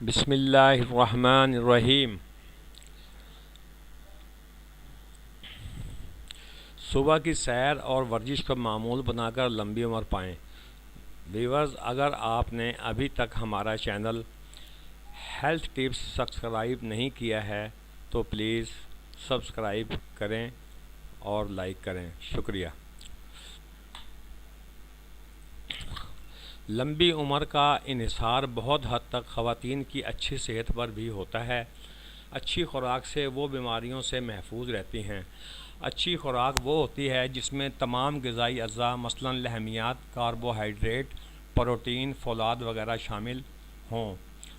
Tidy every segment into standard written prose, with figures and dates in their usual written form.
بسم اللہ الرحمن الرحیم۔ صبح کی سیر اور ورزش کو معمول بنا کر لمبی عمر پائیں۔ ویورز، اگر آپ نے ابھی تک ہمارا چینل ہیلتھ ٹپس سبسکرائب نہیں کیا ہے تو پلیز سبسکرائب کریں اور لائک کریں، شکریہ۔ لمبی عمر کا انحصار بہت حد تک خواتین کی اچھی صحت پر بھی ہوتا ہے۔ اچھی خوراک سے وہ بیماریوں سے محفوظ رہتی ہیں۔ اچھی خوراک وہ ہوتی ہے جس میں تمام غذائی اجزاء مثلاً لحمیات، کاربوہائیڈریٹ، پروٹین، فولاد وغیرہ شامل ہوں۔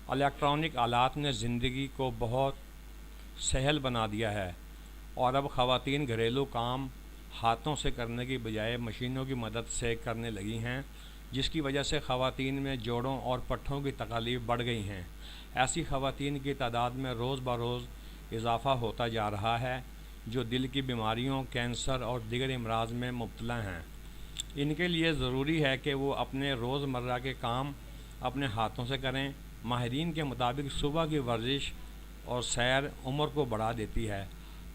الیکٹرانک آلات نے زندگی کو بہت سہل بنا دیا ہے اور اب خواتین گھریلو کام ہاتھوں سے کرنے کی بجائے مشینوں کی مدد سے کرنے لگی ہیں، جس کی وجہ سے خواتین میں جوڑوں اور پٹھوں کی تکالیف بڑھ گئی ہیں۔ ایسی خواتین کی تعداد میں روز بروز اضافہ ہوتا جا رہا ہے جو دل کی بیماریوں، کینسر اور دیگر امراض میں مبتلا ہیں۔ ان کے لیے ضروری ہے کہ وہ اپنے روز مرہ کے کام اپنے ہاتھوں سے کریں۔ ماہرین کے مطابق صبح کی ورزش اور سیر عمر کو بڑھا دیتی ہے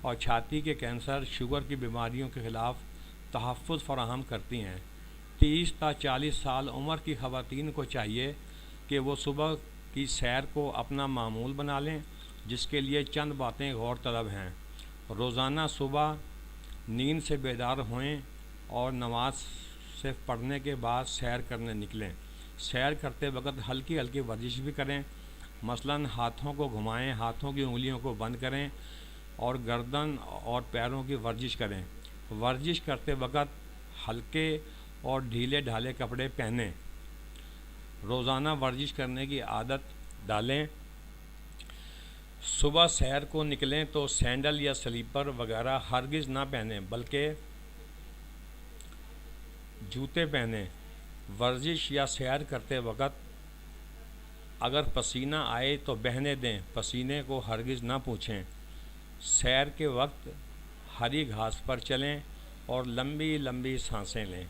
اور چھاتی کے کینسر، شوگر کی بیماریوں کے خلاف تحفظ فراہم کرتی ہیں۔ 30 تا 40 سال عمر کی خواتین کو چاہیے کہ وہ صبح کی سیر کو اپنا معمول بنا لیں، جس کے لیے چند باتیں غور طلب ہیں۔ روزانہ صبح نیند سے بیدار ہوئیں اور نماز سے پڑھنے کے بعد سیر کرنے نکلیں۔ سیر کرتے وقت ہلکی ہلکی ورزش بھی کریں، مثلاً ہاتھوں کو گھمائیں، ہاتھوں کی انگلیوں کو بند کریں اور گردن اور پیروں کی ورزش کریں۔ ورزش کرتے وقت ہلکے اور ڈھیلے ڈھالے کپڑے پہنیں۔ روزانہ ورزش کرنے کی عادت ڈالیں۔ صبح سیر کو نکلیں تو سینڈل یا سلیپر وغیرہ ہرگز نہ پہنیں بلکہ جوتے پہنیں۔ ورزش یا سیر کرتے وقت اگر پسینہ آئے تو بہنے دیں، پسینے کو ہرگز نہ پوچھیں۔ سیر کے وقت ہری گھاس پر چلیں اور لمبی لمبی سانسیں لیں۔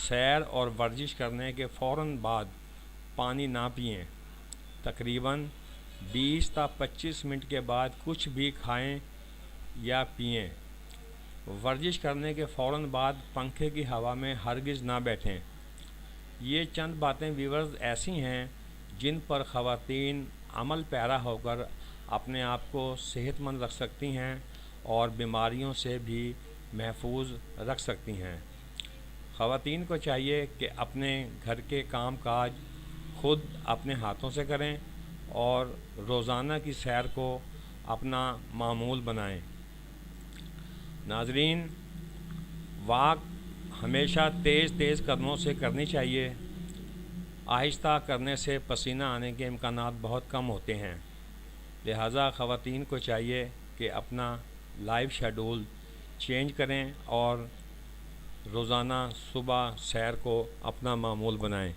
سیر اور ورزش کرنے کے فوراً بعد پانی نہ پئیں۔ تقریباً 20 تا 25 منٹ کے بعد کچھ بھی کھائیں یا پئیں۔ ورزش کرنے کے فوراً بعد پنکھے کی ہوا میں ہرگز نہ بیٹھیں۔ یہ چند باتیں ویورز ایسی ہیں جن پر خواتین عمل پیرا ہو کر اپنے آپ کو صحت مند رکھ سکتی ہیں اور بیماریوں سے بھی محفوظ رکھ سکتی ہیں۔ خواتین کو چاہیے کہ اپنے گھر کے کام کاج خود اپنے ہاتھوں سے کریں اور روزانہ کی سیر کو اپنا معمول بنائیں۔ ناظرین، واک ہمیشہ تیز تیز قدموں سے کرنی چاہیے۔ آہستہ کرنے سے پسینہ آنے کے امکانات بہت کم ہوتے ہیں، لہٰذا خواتین کو چاہیے کہ اپنا لائف شیڈول چینج کریں اور روزانہ صبح سیر کو اپنا معمول بنائیں۔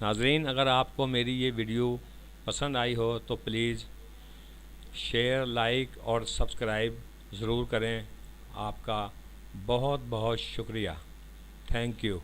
ناظرین، اگر آپ کو میری یہ ویڈیو پسند آئی ہو تو پلیز شیئر، لائک اور سبسکرائب ضرور کریں۔ آپ کا بہت بہت شکریہ۔ Thank you.